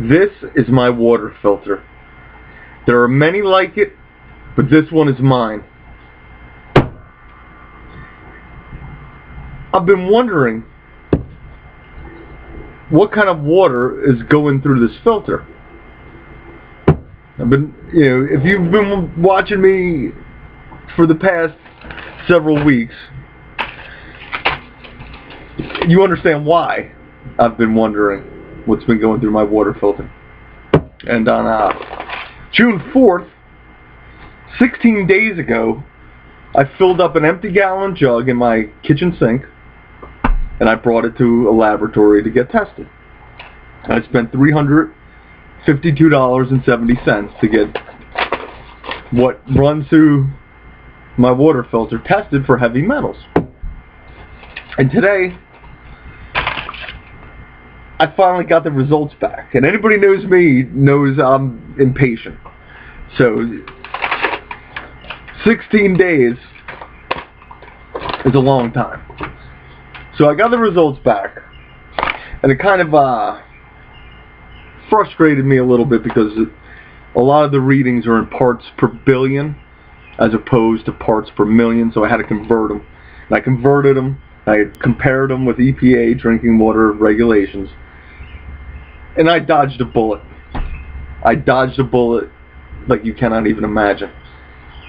This is my water filter. There are many like it, but this one is mine. I've been wondering what kind of water is going through this filter. If you've been watching me for the past several weeks, you understand why I've been wondering what's been going through my water filter. And on June 4th, 16 days ago, I filled up an empty gallon jug in my kitchen sink, and I brought it to a laboratory to get tested. I spent $352.70 to get what runs through my water filter tested for heavy metals. And today, I finally got the results back. And anybody knows me knows I'm impatient. So 16 days is a long time. So I got the results back, and it kind of frustrated me a little bit because a lot of the readings are in parts per billion as opposed to parts per million, so I had to convert them. And I converted them, I compared them with EPA drinking water regulations, and I dodged a bullet. I dodged a bullet like you cannot even imagine.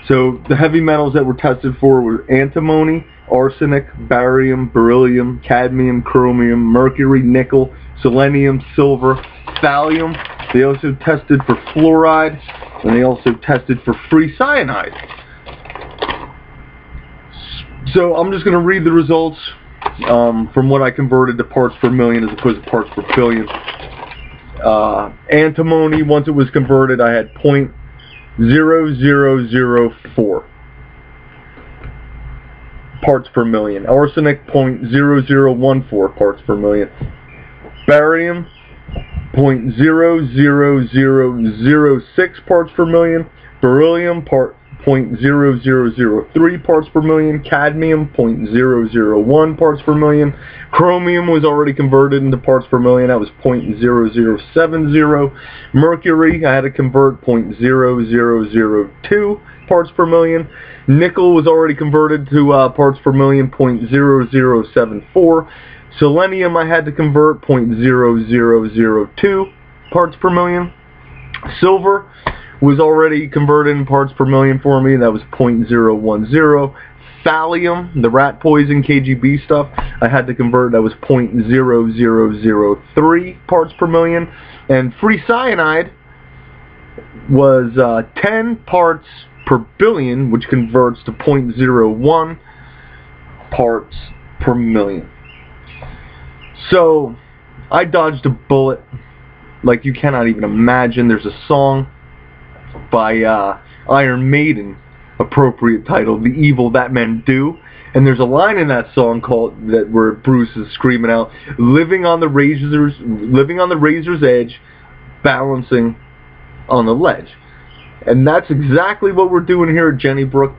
So the heavy metals that were tested for were antimony, arsenic, barium, beryllium, cadmium, chromium, mercury, nickel, selenium, silver, thallium. They also tested for fluoride, and they also tested for free cyanide. So I'm just going to read the results from what I converted to parts per million as opposed to parts per billion. Antimony, once it was converted, I had 0.0004 parts per million. Arsenic, 0.0014 parts per million. Barium, 0.00006 parts per million. Beryllium, 0.0003 parts per million. Cadmium, 0.001 parts per million. Chromium was already converted into parts per million. That was 0.0070. Mercury, I had to convert 0.0002 parts per million. Nickel was already converted to parts per million, 0.0074. Selenium, I had to convert 0.0002 parts per million. Silver was already converted in parts per million for me. That was 0.010. Thallium, the rat poison KGB stuff, I had to convert. That was 0.0003 parts per million. And free cyanide was 10 parts per billion, which converts to 0.01 parts per million. So I dodged a bullet like you cannot even imagine. There's a song by Iron Maiden, appropriate title, "The Evil That Men Do," and there's a line in that song where Bruce is screaming out, living on the razor's edge, balancing on the ledge." And that's exactly what we're doing here at Jenny Brook.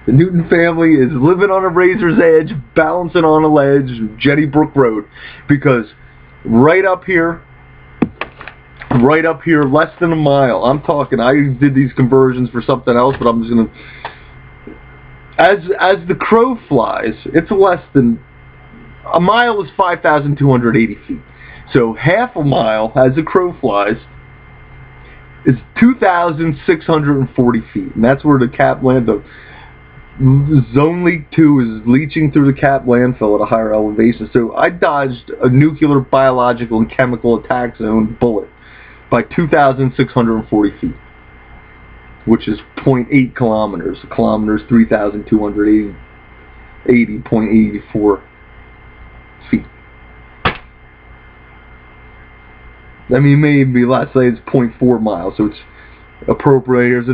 The Newton family is living on a razor's edge, balancing on a ledge, Jenny Brook Road, because right up here, less than a mile. I'm talking, I did these conversions for something else, but I'm just going to, as the crow flies, it's less than, a mile is 5,280 feet. So half a mile, as the crow flies, is 2,640 feet. And that's where the cap land, the Zone Leak 2 is leaching through the cap landfill at a higher elevation. So I dodged a nuclear, biological, and chemical attack zone bullet by 2,640 feet, which is 0.8 kilometers. A kilometer is 3,280.84 feet. I mean, maybe less. Say it's 0.4 miles, so it's appropriate. Here's a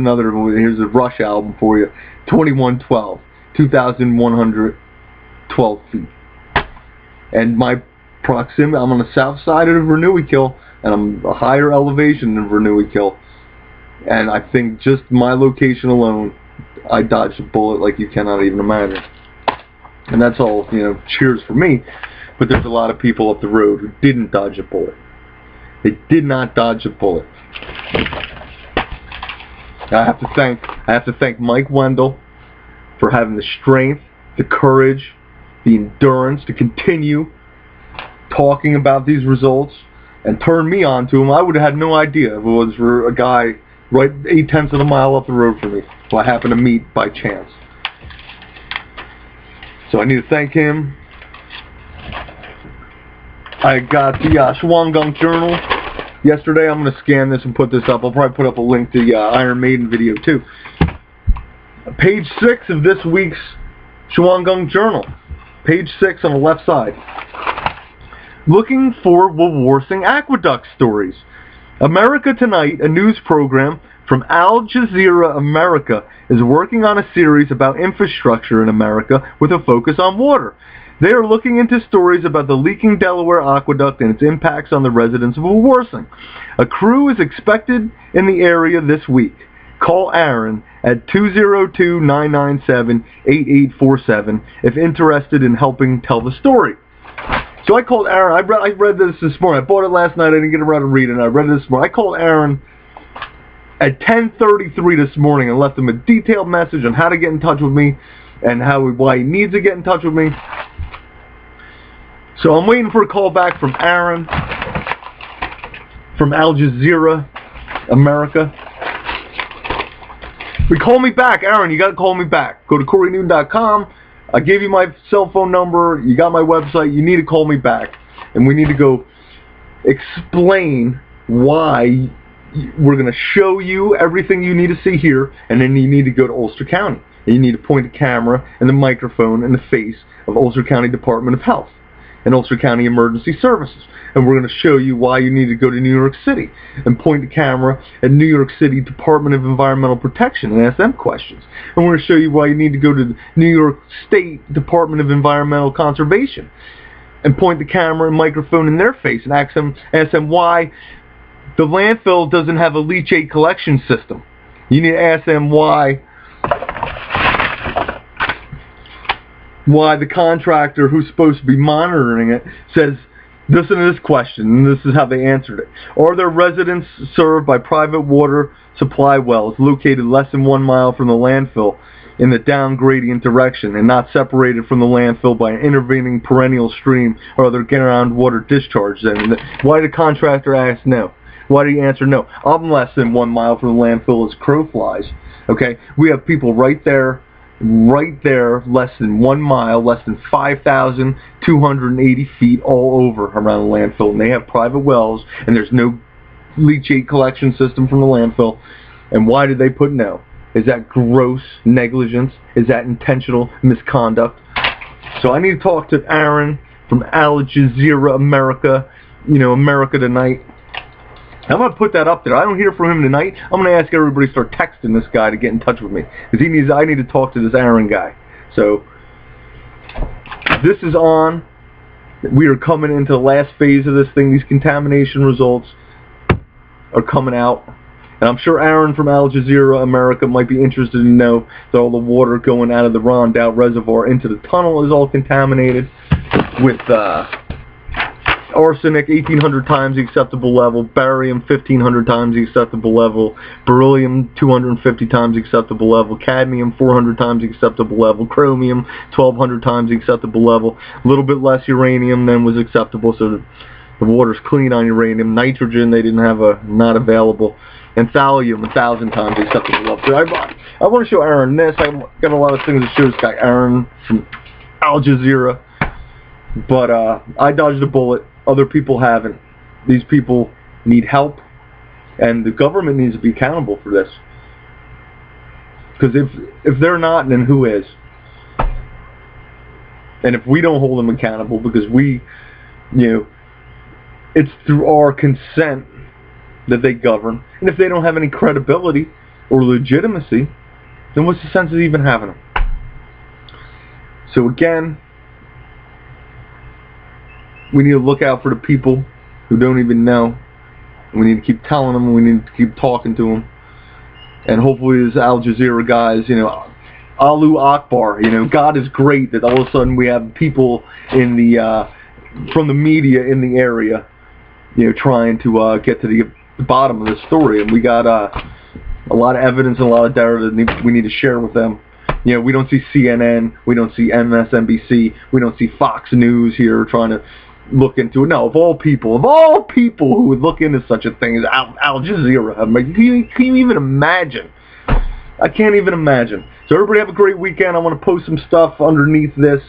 Rush album for you. 2112, 2,112 feet. And my proximity, I'm on the south side of Verneuil, and I'm a higher elevation than Verneuil. And I think just my location alone, I dodged a bullet like you cannot even imagine. And that's all, cheers for me. But there's a lot of people up the road who didn't dodge a bullet. They did not dodge a bullet. I have to thank Mike Wendell for having the strength, the courage, the endurance to continue talking about these results and turn me on to them. I would have had no idea if it was for a guy right 0.8 of a mile up the road from me, who I happened to meet by chance. So I need to thank him. I got the Shwangung Journal yesterday. I'm going to scan this and put this up. I'll probably put up a link to the Iron Maiden video too. Page 6 of this week's Shwangung Journal. Page 6 on the left side. Looking for Wawarsing aqueduct stories. America Tonight, a news program from Al Jazeera America, is working on a series about infrastructure in America with a focus on water. They are looking into stories about the leaking Delaware aqueduct and its impacts on the residents of Wawarsing. A crew is expected in the area this week. Call Aaron at 202-997-8847 if interested in helping tell the story. So I called Aaron. I read this morning. I bought it last night. I didn't get around to reading it. I read it this morning. I called Aaron at 10:33 this morning and left him a detailed message on how to get in touch with me and why he needs to get in touch with me. So I'm waiting for a call back from Aaron from Al Jazeera America. Call me back, Aaron. You got to call me back. Go to CoryNewton.com. I gave you my cell phone number. You got my website. You need to call me back. And we need to go explain why we're going to show you everything you need to see here. And then you need to go to Ulster County. And you need to point the camera and the microphone in the face of Ulster County Department of Health and Ulster County Emergency Services. And we're going to show you why you need to go to New York City and point the camera at New York City Department of Environmental Protection and ask them questions. And we're going to show you why you need to go to the New York State Department of Environmental Conservation and point the camera and microphone in their face and ask them why the landfill doesn't have a leachate collection system. You need to ask them why the contractor who's supposed to be monitoring it says, listen to this question, and this is how they answered it. Are there residents served by private water supply wells located less than 1 mile from the landfill in the down gradient direction and not separated from the landfill by an intervening perennial stream or other groundwater discharge? Then why did the contractor ask no? Why did he answer no? I'm less than 1 mile from the landfill as crow flies. Okay, we have people right there, less than 1 mile, less than 5,280 feet all over around the landfill, and they have private wells, and there's no leachate collection system from the landfill. And why did they put no? Is that gross negligence? Is that intentional misconduct? So I need to talk to Aaron from Al Jazeera America, America Tonight. I'm going to put that up there. I don't hear from him tonight. I'm going to ask everybody to start texting this guy to get in touch with me. Because I need to talk to this Aaron guy. So, this is on. We are coming into the last phase of this thing. These contamination results are coming out. And I'm sure Aaron from Al Jazeera America might be interested to know that all the water going out of the Rondout Reservoir into the tunnel is all contaminated with arsenic 1,800 times the acceptable level, barium 1,500 times the acceptable level, beryllium 250 times the acceptable level, cadmium 400 times the acceptable level, chromium 1,200 times the acceptable level, a little bit less uranium than was acceptable, so the water's clean on uranium. Nitrogen they didn't have not available, and thallium 1,000 times the acceptable level. So I want to show Aaron this. I've got a lot of things to show this guy Aaron from Al Jazeera, but I dodged a bullet. Other people haven't. These people need help, and the government needs to be accountable for this. Because if they're not, then who is? And if we don't hold them accountable, because it's through our consent that they govern, and if they don't have any credibility or legitimacy, then what's the sense of even having them? So again, we need to look out for the people who don't even know. We need to keep telling them. We need to keep talking to them. And hopefully these Al Jazeera guys, Allahu Akbar, God is great that all of a sudden we have people in the from the media in the area trying to get to the bottom of this story, and we got a lot of evidence and a lot of data that we need to share with them. We don't see CNN, we don't see MSNBC, we don't see Fox News here trying to look into it. No, of all people who would look into such a thing as Al Jazeera. Can you even imagine? I can't even imagine. So everybody have a great weekend. I want to post some stuff underneath this,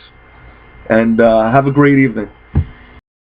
and have a great evening.